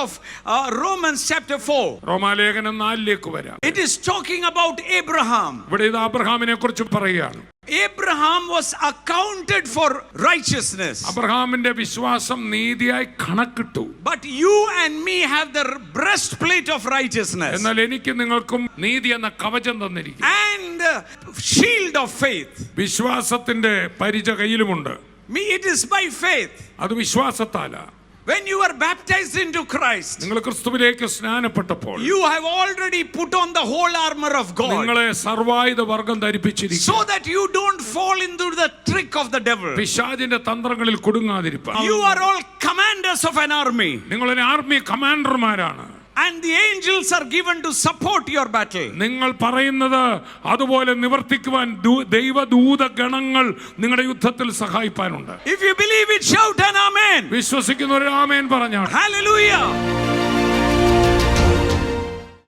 of Romans chapter 4. റോമാലേഖനം 4-ലേക്ക് വരാം. It is talking about Abraham. ഇവിടെ ഇത് അബ്രഹാമിനെ കുറിച്ച് പറയുകയാണ്. Abraham was accounted for righteousness. അബ്രഹാമിന്റെ വിശ്വാസം നീതിയായി കണക്കിട്ടു. But you and me have the breastplate of righteousness. എന്നാൽ എനിക്ക് നിങ്ങൾക്കും നീതി എന്ന കവചം തന്നിരിക്കുന്നു. And shield of faith. വിശ്വാസത്തിന്റെ പരിച കയ്യിലുമുണ്ട്. It is by faith. അത് വിശ്വാസത്താലാ. When you are baptized into Christ, നിങ്ങൾ ക്രിസ്തുവിലേക്ക് സ്നാനപ്പെട്ടപ്പോൾ you have already put on the whole armor of God. നിങ്ങളെ സർവായുധ വർഗ്ഗം ധരിപ്പിച്ചിരിക്കുന്നു. So that you don't fall into the trick of the devil. പിശാചിന്റെ തന്ത്രങ്ങളിൽ കുടുങ്ങാതിരിപ്പാൻ. You are all commanders of an army. നിങ്ങൾ ഒരു army കമാൻഡർമാരാണ്. And the angels are given to support your battle. നിങ്ങൾ പറയുന്നത് അതുപോലെ നിവർത്തിക്കുവാൻ ദൈവദൂത ഗണങ്ങൾ നിങ്ങളുടെ യുദ്ധത്തിൽ സഹായിപ്പാനുണ്ട്. If you believe it, shout an amen. വിശ്വസിക്കുന്നവർ ആമേൻ പറഞ്ഞാണ്. Hallelujah.